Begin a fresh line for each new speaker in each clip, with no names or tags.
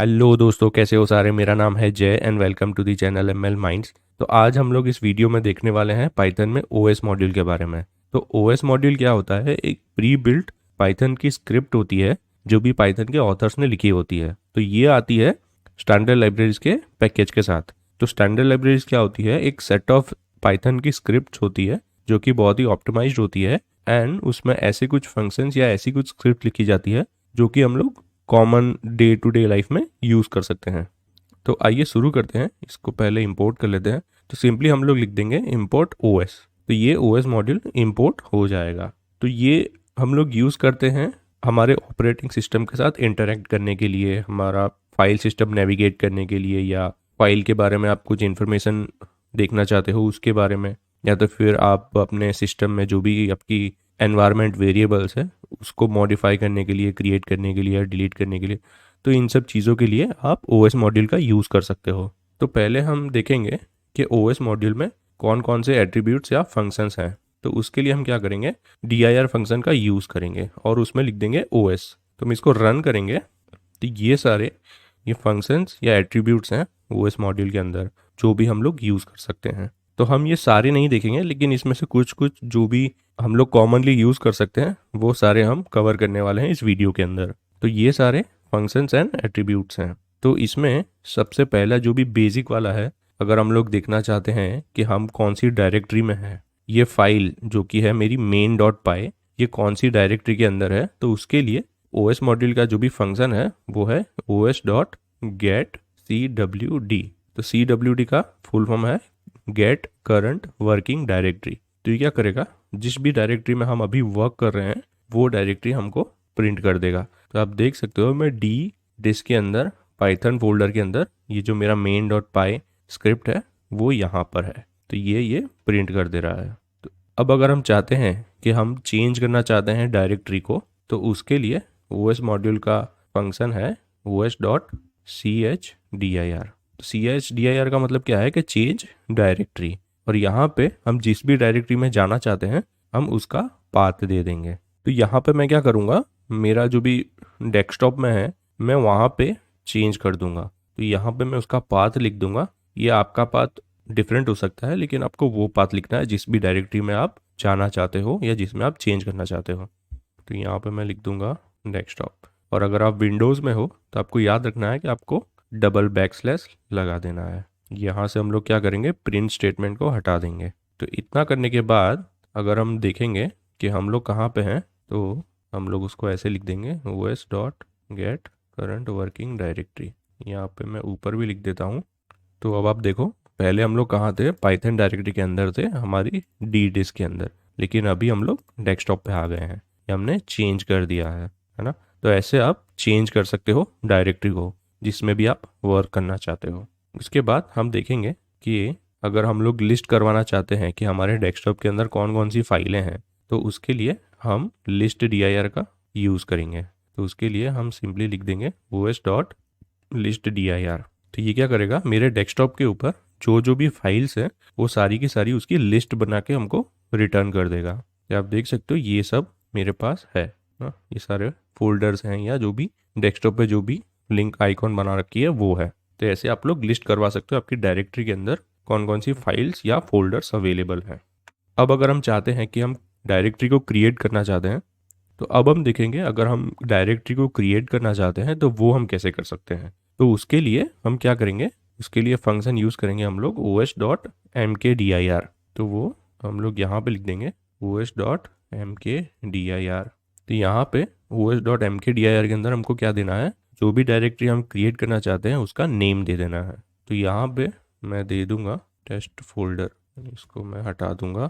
Hello दोस्तों, कैसे हो सारे। मेरा नाम है Jay and welcome to the channel ML Minds. तो आज हम लोग इस वीडियो में देखने वाले हैं पाइथन में ओएस मॉड्यूल के बारे में। तो ओएस मॉड्यूल क्या होता है? एक प्री बिल्ट पाइथन की स्क्रिप्ट होती है जो भी पाइथन के ऑथर्स ने लिखी होती है। तो ये आती है स्टैंडर्ड लाइब्रेरीज के पैकेज के साथ। तो स्टैंडर्ड लाइब्रेरीज क्या होती है? एक सेट ऑफ पाइथन की स्क्रिप्ट होती है जो कि बहुत ही ऑप्टिमाइज्ड होती है एंड उसमें ऐसे कुछ फंक्शंस या ऐसी कुछ स्क्रिप्ट लिखी जाती है जो कि हम लोग common day to day life में यूज़ कर सकते हैं। तो आइए शुरू करते हैं। इसको पहले इंपोर्ट कर लेते हैं। तो सिंपली हम लोग लिख देंगे इंपोर्ट ओएस। तो ये ओएस मॉड्यूल इंपोर्ट हो जाएगा। तो ये हम लोग यूज़ करते हैं हमारे ऑपरेटिंग सिस्टम के साथ इंटरेक्ट करने के लिए, हमारा फाइल सिस्टम नेविगेट करने के लिए, या फाइल के बारे में आप कुछ इन्फॉर्मेशन देखना चाहते हो उसके बारे में, या तो फिर आप अपने सिस्टम में जो भी आपकी एनवायरनमेंट वेरिएबल्स है उसको मॉडिफाई करने के लिए, क्रिएट करने के लिए या डिलीट करने के लिए। तो इन सब चीज़ों के लिए आप ओएस मॉड्यूल का यूज़ कर सकते हो। तो पहले हम देखेंगे कि ओएस मॉड्यूल में कौन कौन से एट्रीब्यूट्स या फंक्शंस हैं। तो उसके लिए हम क्या करेंगे, dir फंक्शन का यूज़ करेंगे और उसमें लिख देंगे ओएस। तो हम इसको रन करेंगे तो ये फंक्शंस या एट्रीब्यूट्स हैं ओएस मॉड्यूल के अंदर जो भी हम लोग यूज़ कर सकते हैं। तो हम ये सारे नहीं देखेंगे, लेकिन इसमें से कुछ कुछ जो भी हम लोग कॉमनली यूज़ कर सकते हैं वो सारे हम कवर करने वाले हैं इस वीडियो के अंदर। तो ये सारे फंक्शंस एंड एट्रीब्यूट्स हैं। तो इसमें सबसे पहला जो भी बेसिक वाला है, अगर हम लोग देखना चाहते हैं कि हम कौन सी डायरेक्टरी में हैं, ये फाइल जो कि है मेरी मेन डॉट पाई, ये कौन सी डायरेक्टरी के अंदर है, तो उसके लिए ओएस मॉड्यूल का जो भी फंक्शन है वो है os डॉट गेट cwd। तो cwd का फुल फॉर्म है गेट करंट वर्किंग डायरेक्टरी। तो ये क्या करेगा, जिस भी डायरेक्टरी में हम अभी वर्क कर रहे हैं वो डायरेक्टरी हमको प्रिंट कर देगा। तो आप देख सकते हो मैं डी डिस्क के अंदर पाइथन फोल्डर के अंदर ये जो मेरा मेन डॉट पाई स्क्रिप्ट है वो यहाँ पर है। तो ये प्रिंट कर दे रहा है। तो अब अगर हम चाहते हैं कि हम चेंज करना चाहते हैं डायरेक्टरी को, तो उसके लिए ओएस मॉड्यूल का फंक्शन है os डॉट chdr। तो chdr का मतलब क्या है कि चेंज डायरेक्टरी। और यहाँ पे हम जिस भी डायरेक्टरी में जाना चाहते हैं हम उसका पाथ दे देंगे। तो यहाँ पे मैं क्या करूँगा, मेरा जो भी डेस्कटॉप में है मैं वहाँ पे चेंज कर दूंगा। तो यहाँ पे मैं उसका पाथ लिख दूंगा। ये आपका पाथ डिफरेंट हो सकता है, लेकिन आपको वो पाथ लिखना है जिस भी डायरेक्टरी में आप जाना चाहते हो या जिसमें आप चेंज करना चाहते हो। तो यहाँ पे मैं लिख दूंगा डेस्कटॉप। और अगर आप विंडोज़ में हो तो आपको याद रखना है कि आपको डबल बैकस्लैश लगा देना है। यहाँ से हम लोग क्या करेंगे, प्रिंट स्टेटमेंट को हटा देंगे। तो इतना करने के बाद अगर हम देखेंगे कि हम लोग कहाँ पे हैं, तो हम लोग उसको ऐसे लिख देंगे os dot gate current working directory. यहाँ पे मैं ऊपर भी लिख देता हूँ। तो अब आप देखो, पहले हम लोग कहाँ थे, पाइथन डायरेक्टरी के अंदर थे हमारी डी डिस्क के अंदर, लेकिन अभी हम लोग डेस्कटॉप पे आ गए हैं। ये हमने चेंज कर दिया है ना। तो ऐसे आप चेंज कर सकते हो डायरेक्टरी को जिसमें भी आप वर्क करना चाहते हो। उसके बाद हम देखेंगे कि अगर हम लोग लिस्ट करवाना चाहते हैं कि हमारे डेस्कटॉप के अंदर कौन कौन सी फाइलें हैं, तो उसके लिए हम लिस्ट dir का यूज़ करेंगे। तो उसके लिए हम सिंपली लिख देंगे os डॉट लिस्ट dir। तो ये क्या करेगा, मेरे डेस्कटॉप के ऊपर जो जो भी फाइल्स हैं वो सारी की सारी उसकी लिस्ट बना के हमको रिटर्न कर देगा। तो आप देख सकते हो ये सब मेरे पास है ना, ये सारे फोल्डर्स हैं या जो भी डेस्कटॉप पे जो भी लिंक आइकॉन बना रखी है वो है। तो ऐसे आप लोग लिस्ट करवा सकते हो आपकी डायरेक्टरी के अंदर कौन कौन सी फाइल्स या फोल्डर्स अवेलेबल हैं। अब अगर हम चाहते हैं कि हम डायरेक्टरी को क्रिएट करना चाहते हैं, तो अब हम देखेंगे अगर हम डायरेक्टरी को क्रिएट करना चाहते हैं तो वो हम कैसे कर सकते हैं। तो उसके लिए हम क्या करेंगे, उसके लिए फंक्शन यूज़ करेंगे हम लोग os डॉट mkdir। तो वो हम लोग यहाँ पे लिख देंगे os डॉट mkdir। तो यहाँ पे os डॉट mkdir के अंदर हमको क्या देना है, जो भी डायरेक्टरी हम क्रिएट करना चाहते हैं उसका नेम दे देना है। तो यहाँ पे मैं दे दूँगा टेस्ट फोल्डर, इसको मैं हटा दूँगा।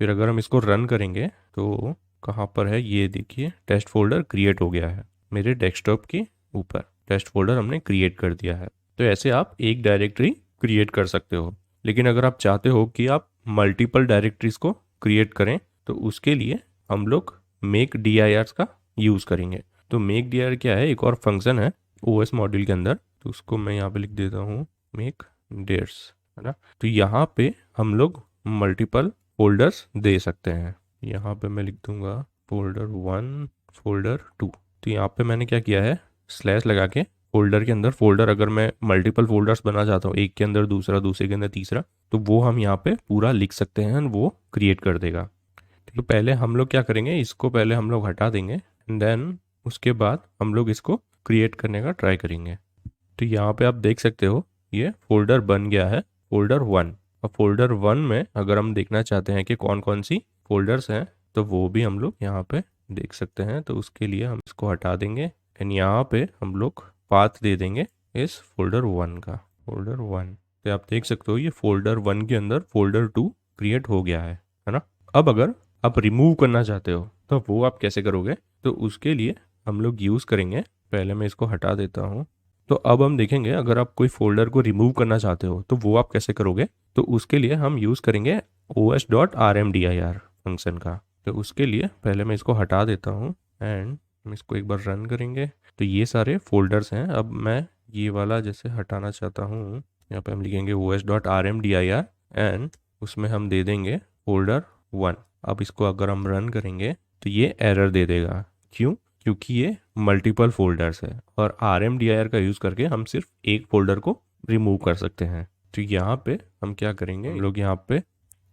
फिर अगर हम इसको रन करेंगे तो कहाँ पर है, ये देखिए टेस्ट फोल्डर क्रिएट हो गया है मेरे डेस्कटॉप के ऊपर। टेस्ट फोल्डर हमने क्रिएट कर दिया है। तो ऐसे आप एक डायरेक्टरी क्रिएट कर सकते हो। लेकिन अगर आप चाहते हो कि आप मल्टीपल डायरेक्टरीज को क्रिएट करें, तो उसके लिए हम लोग मेक dir का यूज़ करेंगे। तो मेक dir क्या है, एक और फंक्शन है ओएस मॉड्यूल के अंदर। तो उसको मैं यहाँ पे लिख देता हूँ मेक dirs, है ना। तो यहाँ पे हम लोग मल्टीपल फोल्डर्स दे सकते हैं। यहाँ पे मैं लिख दूंगा फोल्डर 1 फोल्डर 2। तो यहाँ पे मैंने क्या किया है, स्लैश लगा के फोल्डर के अंदर फोल्डर अगर मैं मल्टीपल फोल्डर्स बना चाहता हूँ, एक के अंदर दूसरा, दूसरे के अंदर तीसरा, तो वो हम यहाँ पे पूरा लिख सकते हैं, वो क्रिएट कर देगा। तो पहले हम लोग क्या करेंगे, इसको पहले हम लोग हटा देंगे एंड देन उसके बाद हम लोग इसको क्रिएट करने का ट्राई करेंगे। तो यहाँ पे आप देख सकते हो ये फोल्डर बन गया है, फोल्डर 1। अब फोल्डर 1 में अगर हम देखना चाहते हैं कि कौन कौन सी फोल्डर्स हैं, तो वो भी हम लोग यहाँ पे देख सकते हैं। तो उसके लिए हम इसको हटा देंगे एंड यहाँ पे हम लोग पाथ दे देंगे इस फोल्डर 1 का, फोल्डर 1। तो आप देख सकते हो ये फोल्डर 1 के अंदर फोल्डर 2 क्रिएट हो गया है ना। अब अगर आप रिमूव करना चाहते हो तो वो आप कैसे करोगे, तो उसके लिए हम लोग यूज़ करेंगे, पहले मैं इसको हटा देता हूँ। तो अब हम देखेंगे अगर आप कोई फोल्डर को रिमूव करना चाहते हो तो वो आप कैसे करोगे। तो उसके लिए हम यूज़ करेंगे os.rmdir फंक्शन का। तो उसके लिए पहले मैं इसको हटा देता हूँ एंड हम इसको एक बार रन करेंगे। तो ये सारे फोल्डर्स हैं। अब मैं ये वाला जैसे हटाना चाहता हूँ, यहाँ पे हम लिखेंगे os.rmdir एंड उसमें हम दे देंगे फोल्डर 1। अब इसको अगर हम रन करेंगे तो ये एरर दे देगा। क्यों? क्योंकि ये मल्टीपल फोल्डर्स है और RMDIR का यूज़ करके हम सिर्फ एक फोल्डर को रिमूव कर सकते हैं। तो यहाँ पे हम क्या करेंगे, हम लोग यहाँ पे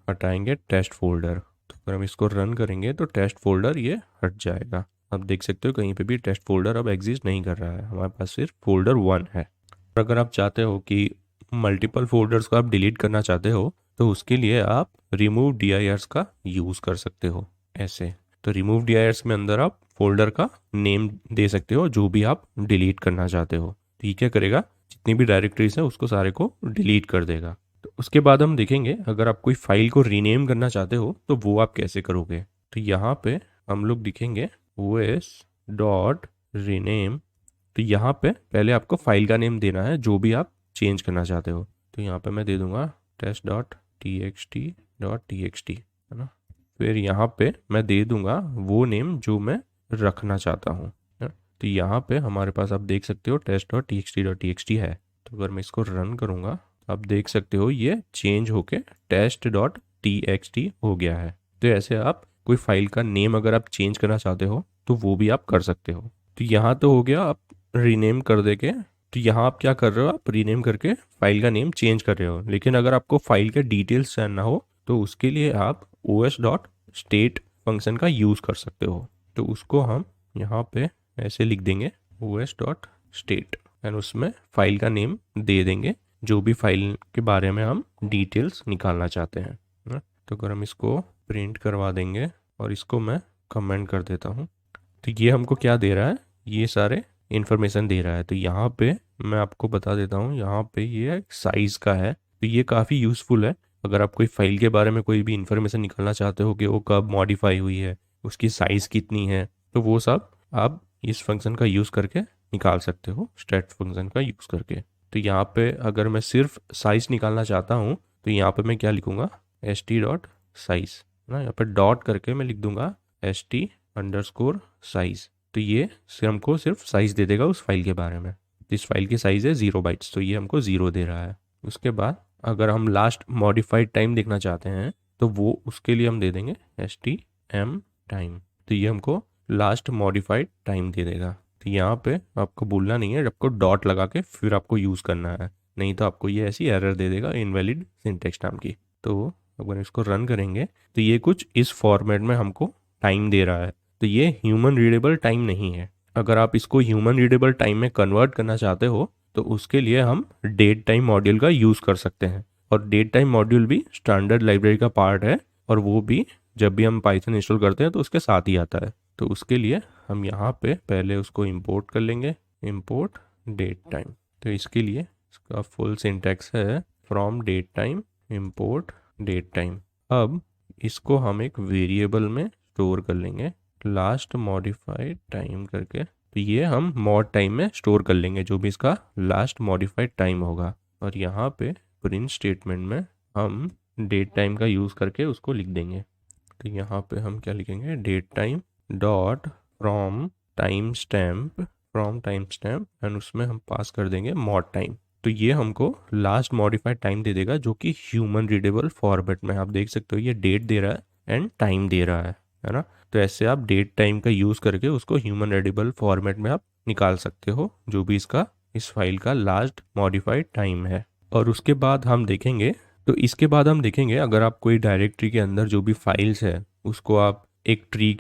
हटाएंगे टेस्ट फोल्डर। तो अगर हम इसको रन करेंगे तो टेस्ट फोल्डर ये हट जाएगा। आप देख सकते हो कहीं पे भी टेस्ट फोल्डर अब एग्जिस्ट नहीं कर रहा है, हमारे पास सिर्फ फोल्डर 1 है। और अगर आप चाहते हो कि मल्टीपल फोल्डर्स को आप डिलीट करना चाहते हो तो उसके लिए आप रिमूव DIRs का यूज़ कर सकते हो ऐसे। तो रिमूव DIRs में अंदर आप फोल्डर का नेम दे सकते हो जो भी आप डिलीट करना चाहते हो। तो ये क्या करेगा, जितनी भी डायरेक्टरीज है उसको सारे को डिलीट कर देगा। तो उसके बाद हम देखेंगे अगर आप कोई फाइल को रीनेम करना चाहते हो तो वो आप कैसे करोगे। तो यहाँ पे हम लोग लिखेंगे os.rename। तो यहाँ पे पहले आपको फाइल का नेम देना है जो भी आप चेंज करना चाहते हो। तो यहाँ पे मैं दे दूंगा test.txt.txt, है ना। फिर यहाँ पे मैं दे दूंगा वो नेम जो मैं रखना चाहता हूँ। तो यहाँ पे हमारे पास आप देख सकते हो test.txt.txt है। तो अगर मैं इसको रन करूँगा तो आप देख सकते हो ये चेंज होके test.txt हो गया है। तो ऐसे आप कोई फाइल का नेम अगर आप चेंज करना चाहते हो तो वो भी आप कर सकते हो। तो यहाँ तो हो गया आप रीनेम कर देके। तो यहाँ आप क्या कर रहे हो, आप रीनेम करके फाइल का नेम चेंज कर रहे हो। लेकिन अगर आपको फाइल के डिटेल्स जानना हो तो उसके लिए आप os.state फंक्शन का यूज़ कर सकते हो। तो उसको हम यहाँ पे ऐसे लिख देंगे os.state एंड उसमें फाइल का नेम दे देंगे जो भी फाइल के बारे में हम डिटेल्स निकालना चाहते हैं ना। तो अगर हम इसको प्रिंट करवा देंगे और इसको मैं कमेंट कर देता हूँ तो ये हमको क्या दे रहा है, ये सारे इन्फॉर्मेशन दे रहा है। तो यहाँ पे मैं आपको बता देता हूँ, यहाँ पे ये साइज़ का है। तो ये काफ़ी यूज़फुल है अगर आप कोई फाइल के बारे में कोई भी इन्फॉर्मेशन निकालना चाहते हो कि वो कब मॉडिफाई हुई है, उसकी साइज़ कितनी है, तो वो सब आप इस फंक्शन का यूज़ करके निकाल सकते हो, स्टैट फंक्शन का यूज़ करके। तो यहाँ पे अगर मैं सिर्फ साइज़ निकालना चाहता हूँ तो यहाँ पे मैं क्या लिखूँगा, st.size ना। यहाँ पे डॉट करके मैं लिख दूंगा st_size। तो ये हमको सिर्फ साइज़ दे देगा उस फाइल के बारे में। इस फाइल की साइज़ है 0 बाइट्स, तो ये हमको 0 दे रहा है। उसके बाद अगर हम लास्ट मॉडिफाइड टाइम देखना चाहते हैं तो वो उसके लिए हम दे देंगे stm टाइम। तो ये हमको लास्ट मॉडिफाइड टाइम दे देगा। तो यहाँ पे आपको बोलना नहीं है, आपको डॉट लगा के फिर आपको यूज़ करना है, नहीं तो आपको ये ऐसी एरर दे देगा इनवैलिड सिंटेक्स नाम की। तो अगर इसको रन करेंगे तो ये कुछ इस फॉर्मेट में हमको टाइम दे रहा है। तो ये ह्यूमन रीडेबल टाइम नहीं है। अगर आप इसको ह्यूमन रीडेबल टाइम में कन्वर्ट करना चाहते हो तो उसके लिए हम डेट टाइम मॉड्यूल का यूज़ कर सकते हैं। और डेट टाइम मॉड्यूल भी स्टैंडर्ड लाइब्रेरी का पार्ट है और वो भी जब भी हम पाइथन इंस्टॉल करते हैं तो उसके साथ ही आता है। तो उसके लिए हम यहाँ पे पहले उसको इंपोर्ट कर लेंगे, इंपोर्ट डेट टाइम। तो इसके लिए इसका फुल सिंटैक्स है from date time import date time. अब इसको हम एक वेरिएबल में स्टोर कर लेंगे लास्ट मॉडिफाइड टाइम करके। तो ये हम मॉड टाइम में स्टोर कर लेंगे जो भी इसका लास्ट मॉडिफाइड टाइम होगा। और यहाँ पे प्रिंट स्टेटमेंट में हम डेट टाइम का यूज़ करके उसको लिख देंगे। तो यहाँ पे हम क्या लिखेंगे, date time dot from time stamp and उसमें हम पास कर देंगे मॉड टाइम। तो ये हमको लास्ट मॉडिफाइड टाइम दे देगा जो कि ह्यूमन रीडेबल फॉर्मेट में। आप देख सकते हो ये डेट दे रहा है एंड टाइम दे रहा है ना। तो ऐसे आप डेट टाइम का यूज़ करके उसको ह्यूमन रीडेबल फॉर्मेट में आप निकाल सकते हो जो भी इसका इस फाइल का लास्ट मॉडिफाइड टाइम है। और उसके बाद हम देखेंगे, तो इसके बाद हम देखेंगे अगर आप कोई डायरेक्टरी के अंदर जो भी फाइल्स है उसको आप एक ट्री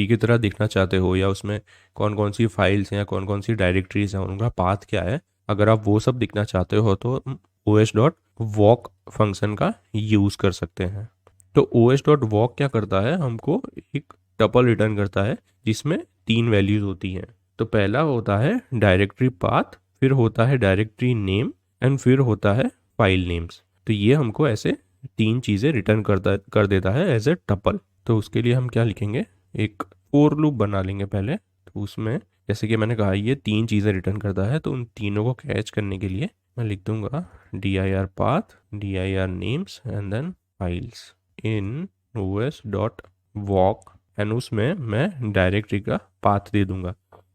की तरह देखना चाहते हो, या उसमें कौन कौन सी फाइल्स हैं या कौन कौन सी डायरेक्टरीज हैं, उनका पाथ क्या है, अगर आप वो सब दिखना चाहते हो तो os.walk फंक्शन का यूज़ कर सकते हैं। तो os.walk क्या करता है, हमको एक टपल रिटर्न करता है जिसमें 3 वैल्यूज़ होती हैं। तो पहला होता है डायरेक्टरी पाथ, फिर होता है डायरेक्टरी नेम, एंड फिर होता है फाइल नेम्स। तो ये हमको ऐसे 3 चीज़ें रिटर्न कर देता है एज ए टपल। तो उसके लिए हम क्या लिखेंगे, एक फोर लूप बना लेंगे पहले। तो उसमें जैसे कि मैंने कहा ये 3 चीज़ें रिटर्न करता है, तो उन तीनों को कैच करने के लिए मैं लिख दूंगा dir path, dir names and then files in os.walk, and उसमें मैं डायरेक्टरी का पाथ दे दूंगा।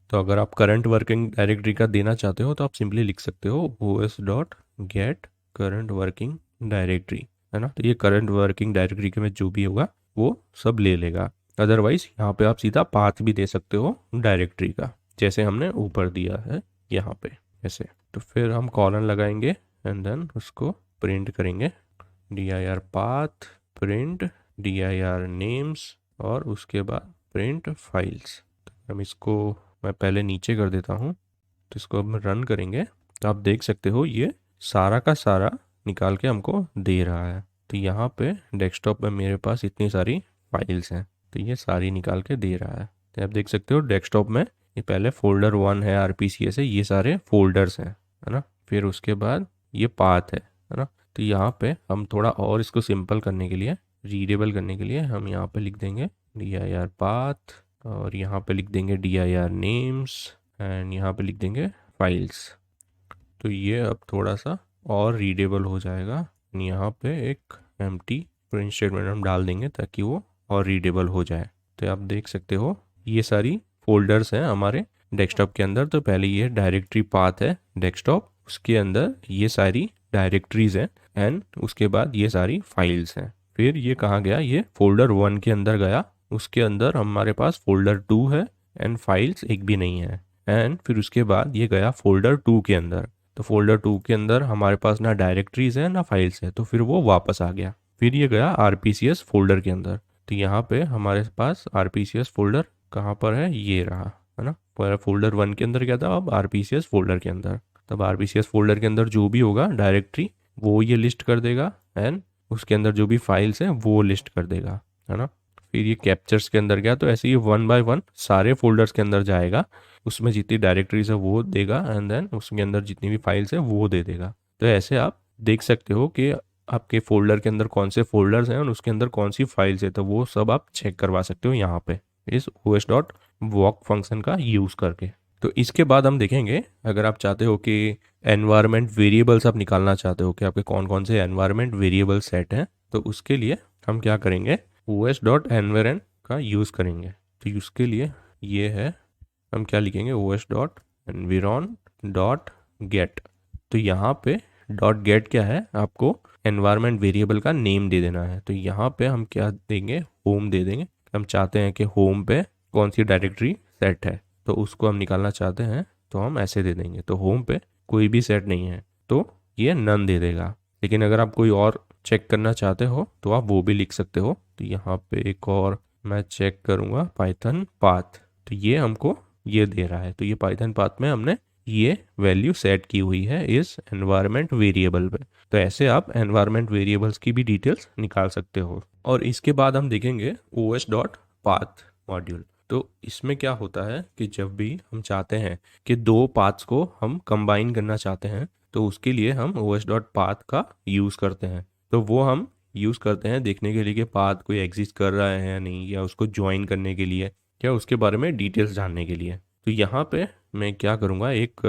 तो अगर आप करंट वर्किंग डायरेक्टरी का देना चाहते हो तो आप सिंपली लिख सकते हो os.get करंट वर्किंग डायरेक्टरी, है ना। तो ये करंट वर्किंग डायरेक्टरी के में जो भी होगा वो सब ले लेगा। अदरवाइज यहाँ पे आप सीधा पाथ भी दे सकते हो डायरेक्टरी का, जैसे हमने ऊपर दिया है यहाँ पे ऐसे। तो फिर हम कॉलन लगाएंगे एंड देन उसको प्रिंट करेंगे dir path print dir names और उसके बाद प्रिंट फाइल्स। तो हम इसको मैं पहले नीचे कर देता हूँ, तो इसको अब रन करेंगे तो आप देख सकते हो ये सारा का सारा निकाल के हमको दे रहा है। तो यहाँ पे डेस्कटॉप पे मेरे पास इतनी सारी फाइल्स हैं, तो ये सारी निकाल के दे रहा है। तो आप देख सकते हो डेस्कटॉप में ये पहले फोल्डर 1 है RPCS है, ये सारे फोल्डर्स हैं, है ना। फिर उसके बाद ये पाथ है ना। तो यहाँ पे हम थोड़ा और इसको सिंपल करने के लिए, रीडेबल करने के लिए हम यहाँ पे लिख देंगे dir path, और यहाँ पे लिख देंगे dir names, एंड यहाँ पे लिख देंगे फाइल्स। तो ये अब थोड़ा सा और रीडेबल हो जाएगा। यहाँ पे एक एम्प्टी प्रिंट स्टेटमेंट हम डाल देंगे ताकि वो और रीडेबल हो जाए। तो आप देख सकते हो ये सारी फोल्डर्स हैं हमारे डेस्कटॉप के अंदर। तो पहले ये डायरेक्टरी पाथ है डेस्कटॉप, उसके अंदर ये सारी डायरेक्टरीज हैं, एंड उसके बाद ये सारी फाइल्स हैं। फिर ये कहाँ गया, ये फोल्डर 1 के अंदर गया, उसके अंदर हमारे पास फोल्डर 2 है एंड फाइल्स एक भी नहीं है। एंड फिर उसके बाद ये गया फोल्डर 2 के अंदर, तो फोल्डर 2 के अंदर हमारे पास ना डायरेक्टरीज है ना फाइल्स है, तो फिर वो वापस आ गया। फिर ये गया RPCS फोल्डर के अंदर, तो यहाँ पे हमारे पास RPCS फोल्डर कहाँ पर है, ये रहा, है ना। पहले फोल्डर 1 के अंदर क्या था, अब RPCS फोल्डर के अंदर। तब RPCS फोल्डर के अंदर जो भी होगा डायरेक्टरी वो ये लिस्ट कर देगा, एंड उसके अंदर जो भी फाइल्स हैं वो लिस्ट कर देगा, है ना। फिर ये कैप्चर्स के अंदर गया, तो ऐसे ही 1 बाय 1 सारे फोल्डर्स के अंदर जाएगा, उसमें जितनी डायरेक्टरीज है वो देगा, एंड देन उसके अंदर जितनी भी फाइल्स है वो दे देगा। तो ऐसे आप देख सकते हो कि आपके फोल्डर के अंदर कौन से फोल्डर्स हैं और उसके अंदर कौन सी फाइल्स है, तो वो सब आप चेक करवा सकते हो यहाँ पे इस os.walk फंक्शन का यूज़ करके। तो इसके बाद हम देखेंगे अगर आप चाहते हो कि एनवायरनमेंट वेरिएबल्स आप निकालना चाहते हो कि आपके कौन कौन से एनवायरनमेंट वेरिएबल सेट हैं, तो उसके लिए हम क्या करेंगे, os.environ का यूज़ करेंगे। तो उसके लिए ये है, हम क्या लिखेंगे os.environ.get। तो यहाँ पे .get क्या है, आपको एनवायरनमेंट वेरिएबल का नेम दे देना है। तो यहाँ पे हम क्या देंगे, होम दे देंगे। हम चाहते हैं कि होम पे कौन सी डायरेक्टरी सेट है, तो उसको हम निकालना चाहते हैं, तो हम ऐसे दे देंगे। तो होम पे कोई भी सेट नहीं है तो ये नन दे देगा, लेकिन अगर आप कोई और चेक करना चाहते हो तो आप वो भी लिख सकते हो। तो यहाँ पे एक और मैं चेक करूँगा पाइथन पाथ, तो ये हमको ये दे रहा है। तो ये पाइथन पाथ में हमने ये वैल्यू सेट की हुई है इस एनवायरनमेंट वेरिएबल पे। तो ऐसे आप एनवायरनमेंट वेरिएबल्स की भी डिटेल्स निकाल सकते हो। और इसके बाद हम देखेंगे os.path मॉड्यूल। तो इसमें क्या होता है कि जब भी हम चाहते हैं कि दो पाथ्स को हम कंबाइन करना चाहते हैं, तो उसके लिए हम os.path का यूज़ करते हैं। तो वो हम यूज़ करते हैं देखने के लिए कि पाथ कोई एग्जिस्ट कर रहा है या नहीं, या उसको ज्वाइन करने के लिए, या उसके बारे में डिटेल्स जानने के लिए। तो यहाँ पे मैं क्या करूँगा, एक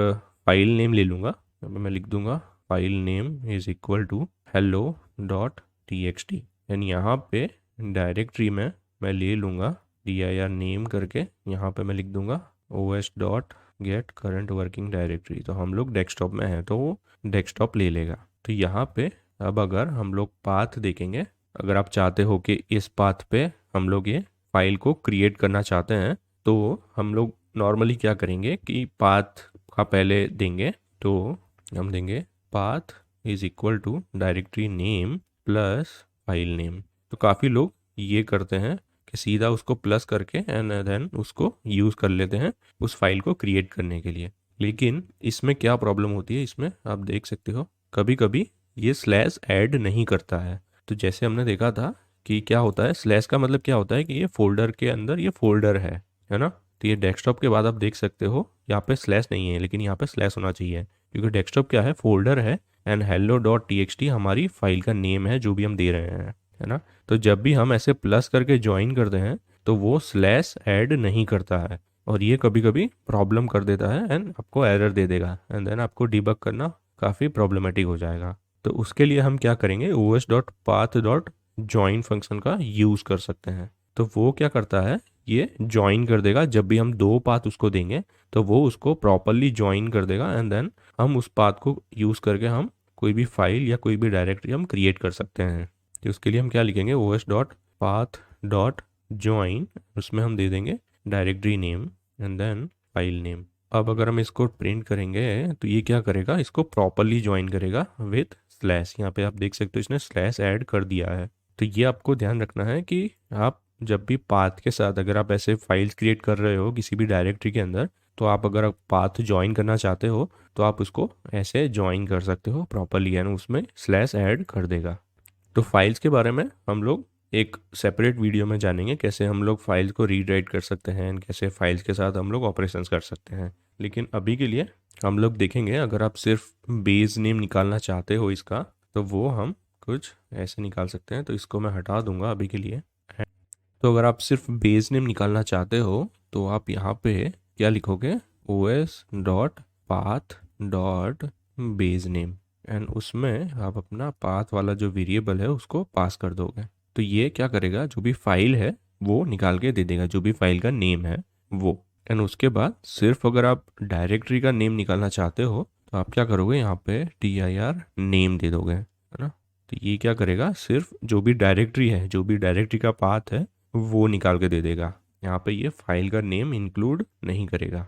फाइल नेम ले लूँगा। मैं लिख दूँगा file name is equal to hello.txt, and यहाँ पे डायरेक्टरी में मैं ले लूँगा dir नेम करके, यहाँ पे मैं लिख दूँगा os.get करंट वर्किंग डायरेक्टरी। तो हम लोग डेस्कटॉप में हैं तो वो डेस्कटॉप ले लेगा। तो यहाँ पे अब अगर हम लोग पाथ देखेंगे, अगर आप चाहते हो कि इस पाथ पे हम लोग ये फाइल को क्रिएट करना चाहते हैं, तो हम लोग नॉर्मली क्या करेंगे कि पाथ का पहले देंगे, तो हम देंगे path is equal to directory name plus file name. तो काफ़ी लोग ये करते हैं कि सीधा उसको प्लस करके एंड देन उसको यूज़ कर लेते हैं उस फाइल को क्रिएट करने के लिए। लेकिन इसमें क्या प्रॉब्लम होती है, इसमें आप देख सकते हो कभी कभी ये स्लैश ऐड नहीं करता है। तो जैसे हमने देखा था कि क्या होता है, स्लैश का मतलब क्या होता है कि ये फोल्डर के अंदर ये फोल्डर है ना। तो ये डेस्कटॉप के बाद आप देख सकते हो यहाँ पे स्लैश नहीं है, लेकिन यहाँ पे स्लैश होना चाहिए क्योंकि डेस्कटॉप क्या है, फोल्डर है एंड hello.txt हमारी फाइल का नेम है जो भी हम दे रहे हैं, है ना। तो जब भी हम ऐसे प्लस करके ज्वाइन करते हैं तो वो स्लैश ऐड नहीं करता है और ये कभी कभी प्रॉब्लम कर देता है एंड आपको एरर दे देगा एंड देन आपको डिबग करना काफ़ी प्रॉब्लमेटिक हो जाएगा। तो उसके लिए हम क्या करेंगे, os.path.join फंक्शन का यूज़ कर सकते हैं। तो वो क्या करता है, ये ज्वाइन कर देगा जब भी हम दो पाथ उसको देंगे तो वो उसको प्रॉपरली ज्वाइन कर देगा एंड देन हम उस पाथ को यूज़ करके हम कोई भी फाइल या कोई भी डायरेक्टरी हम क्रिएट कर सकते हैं। तो उसके लिए हम क्या लिखेंगे, os.path.join, उसमें हम दे देंगे directory name and then file name. अब अगर हम इसको प्रिंट करेंगे तो ये क्या करेगा, इसको प्रॉपरली ज्वाइन करेगा विथ स्लैश। यहाँ पे आप देख सकते हो इसने स्लैश ऐड कर दिया है। तो ये आपको ध्यान रखना है कि आप जब भी पाथ के साथ अगर आप ऐसे फाइल्स क्रिएट कर रहे हो किसी भी डायरेक्टरी के अंदर, तो आप अगर पाथ ज्वाइन करना चाहते हो तो आप उसको ऐसे ज्वाइन कर सकते हो प्रॉपरली एंड उसमें स्लैश ऐड कर देगा। तो फाइल्स के बारे में हम लोग एक सेपरेट वीडियो में जानेंगे कैसे हम लोग फाइल्स को रीड राइट कर सकते हैं एंड कैसे फाइल्स के साथ हम लोग ऑपरेशंस कर सकते हैं। लेकिन अभी के लिए हम लोग देखेंगे, अगर आप सिर्फ बेस नेम निकालना चाहते हो इसका, तो वो हम कुछ ऐसे निकाल सकते हैं। तो इसको मैं हटा दूंगा अभी के लिए। तो अगर आप सिर्फ बेस नेम निकालना चाहते हो तो आप यहाँ पे क्या लिखोगे, os.path.base नेम एंड उसमें आप अपना पाथ वाला जो वेरिएबल है उसको पास कर दोगे। तो ये क्या करेगा, जो भी फाइल है वो निकाल के दे देगा, जो भी फाइल का नेम है वो। एंड उसके बाद सिर्फ अगर आप डायरेक्टरी का नेम निकालना चाहते हो तो आप क्या करोगे, यहाँ पे dir नेम दे दोगे, है ना। तो ये क्या करेगा, सिर्फ जो भी डायरेक्टरी है, जो भी डायरेक्टरी का पाथ है वो निकाल के दे देगा। यहाँ पे ये फाइल का नेम इंक्लूड नहीं करेगा।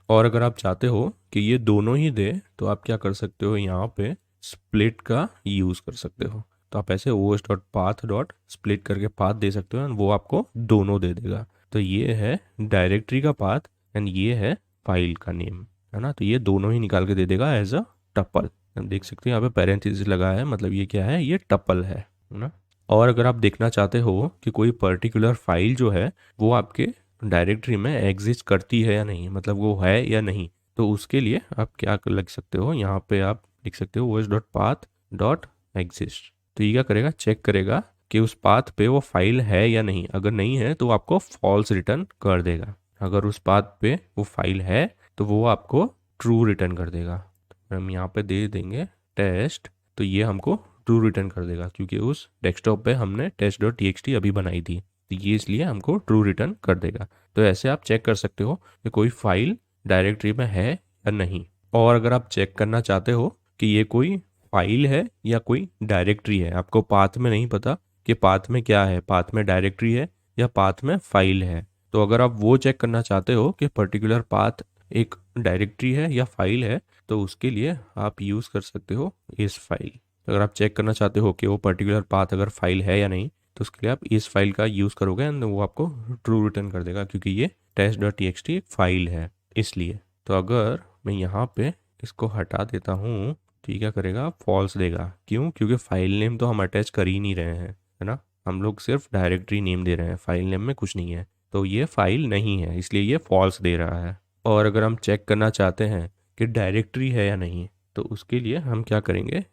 और अगर आप चाहते हो कि ये दोनों ही दे तो आप क्या कर सकते हो, यहाँ पे स्प्लिट का यूज़ कर सकते हो। तो आप ऐसे os.path.split करके पाथ दे सकते हो एंड वो आपको दोनों दे देगा। तो ये है डायरेक्टरी का पाथ एंड ये है फाइल का नेम, है ना। तो ये दोनों ही निकाल के दे देगा एज अ टपल। देख सकते हैं यहाँ पे पैरेंथेसिस लगा है, मतलब ये क्या है, ये टपल है ना। और अगर आप देखना चाहते हो कि कोई पर्टिकुलर फाइल जो है वो आपके डायरेक्टरी में एग्जिस्ट करती है या नहीं, मतलब वो है या नहीं, तो उसके लिए आप क्या लिख सकते हो, यहाँ पे आप लिख सकते हो os.path.exist। तो ये क्या करेगा, चेक करेगा कि उस पाथ पे वो फाइल है या नहीं। अगर नहीं है तो आपको फॉल्स रिटर्न कर देगा। अगर उस पाथ पे वो फाइल है तो वो आपको ट्रू रिटर्न कर देगा। तो हम यहाँ पे दे देंगे टेस्ट, तो ये हमको ट्रू रिटर्न कर देगा क्योंकि उस डेस्कटॉप पे हमने test.txt अभी बनाई थी, तो ये इसलिए हमको ट्रू रिटर्न कर देगा। तो ऐसे आप चेक कर सकते हो कि कोई फाइल डायरेक्टरी में है या नहीं। और अगर आप चेक करना चाहते हो कि ये कोई फाइल है या कोई डायरेक्टरी है, आपको पाथ में नहीं पता कि पाथ में क्या है, पाथ में डायरेक्टरी है या पाथ में फाइल है, तो अगर आप वो चेक करना चाहते हो कि पर्टिकुलर पाथ एक डायरेक्टरी है या फाइल है, तो उसके लिए आप यूज़ कर सकते हो इस फाइल। अगर आप चेक करना चाहते हो कि वो पर्टिकुलर पाथ अगर फाइल है या नहीं, तो उसके लिए आप इस फाइल का यूज़ करोगे एंड वो आपको ट्रू रिटर्न कर देगा क्योंकि ये test.txt एक फाइल है इसलिए। तो अगर मैं यहाँ पे इसको हटा देता हूँ तो ये क्या करेगा, फॉल्स देगा। क्यों, क्योंकि फाइल नेम तो हम अटैच कर ही नहीं रहे हैं, है ना। हम लोग सिर्फ डायरेक्टरी नेम दे रहे हैं, फाइल नेम में कुछ नहीं है, तो ये फाइल नहीं है इसलिए ये फॉल्स दे रहा है। और अगर हम चेक करना चाहते हैं कि डायरेक्टरी है या नहीं, तो उसके लिए हम क्या करेंगे,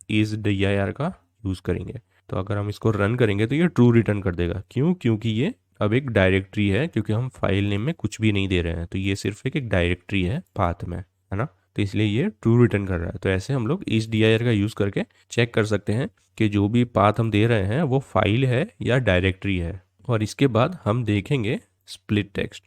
इस dir का यूज़ करेंगे। तो अगर हम इसको रन करेंगे तो ये ट्रू रिटर्न कर देगा। क्यों, क्योंकि ये अब एक डायरेक्टरी है, क्योंकि हम फाइल नेम में कुछ भी नहीं दे रहे हैं, तो ये सिर्फ एक डायरेक्टरी है पाथ में, है ना। तो इसलिए ये ट्रू रिटर्न कर रहा है। तो ऐसे हम लोग इस dir का यूज़ करके चेक कर सकते हैं कि जो भी पाथ हम दे रहे हैं वो फाइल है या डायरेक्टरी है। और इसके बाद हम देखेंगे स्प्लिट टेक्स्ट।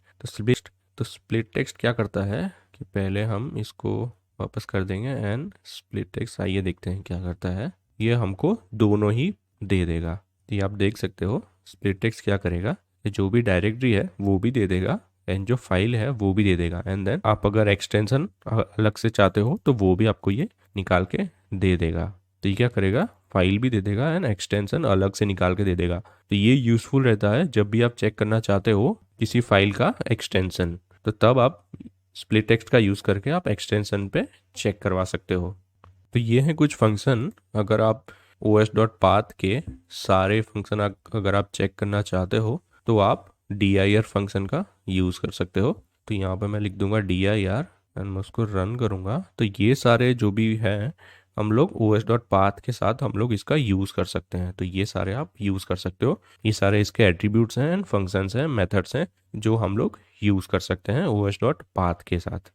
तो स्प्लिट टेक्स्ट क्या करता है कि पहले हम इसको वापस कर देंगे एंड स्प्लिट टेक्स्ट, आइए देखते हैं क्या करता है। ये हमको दोनों ही दे देगा। ये आप देख सकते हो स्प्लिट टेक्स्ट क्या करेगा, जो भी डायरेक्टरी है वो भी दे देगा एंड जो फाइल है वो भी दे देगा। एंड देन आप अगर एक्सटेंशन अलग से चाहते हो तो वो भी आपको ये निकाल के दे देगा। तो ये क्या करेगा, फाइल भी दे देगा एंड एक्सटेंशन अलग से निकाल के दे देगा। तो ये यूज़फुल रहता है जब भी आप चेक करना चाहते हो किसी फाइल का एक्सटेंशन, तो तब आप स्प्लिट टेक्स्ट का यूज़ करके आप एक्सटेंशन पे चेक करवा सकते हो। तो ये हैं कुछ फंक्शन। अगर आप os.path के सारे फंक्शन अगर आप चेक करना चाहते हो तो आप dir फंक्शन का यूज़ कर सकते हो। तो यहाँ पे मैं लिख दूंगा dir एंड मैं उसको रन करूँगा। तो ये सारे जो भी हैं हम लोग os.path के साथ हम लोग इसका यूज़ कर सकते हैं। तो ये सारे आप यूज़ कर सकते हो। ये सारे इसके एट्रीब्यूट्स हैं एंड फंक्शंस हैं, मेथड्स हैं जो हम लोग यूज़ कर सकते हैं os.path के साथ।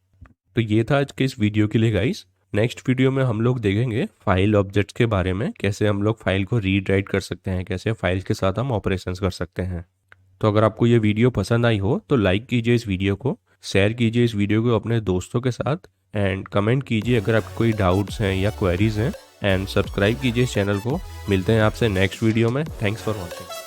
तो ये था आज के इस वीडियो के लिए गाइस। नेक्स्ट वीडियो में हम लोग देखेंगे फाइल ऑब्जेक्ट्स के बारे में, कैसे हम लोग फाइल को रीड राइट कर सकते हैं, कैसे फाइल के साथ हम ऑपरेशंस कर सकते हैं। तो अगर आपको ये वीडियो पसंद आई हो तो लाइक कीजिए इस वीडियो को, शेयर कीजिए इस वीडियो को अपने दोस्तों के साथ एंड कमेंट कीजिए अगर आपको कोई डाउट्स हैं या क्वेरीज हैं एंड सब्सक्राइब कीजिए इस चैनल को। मिलते हैं आपसे नेक्स्ट वीडियो में। Thanks for watching.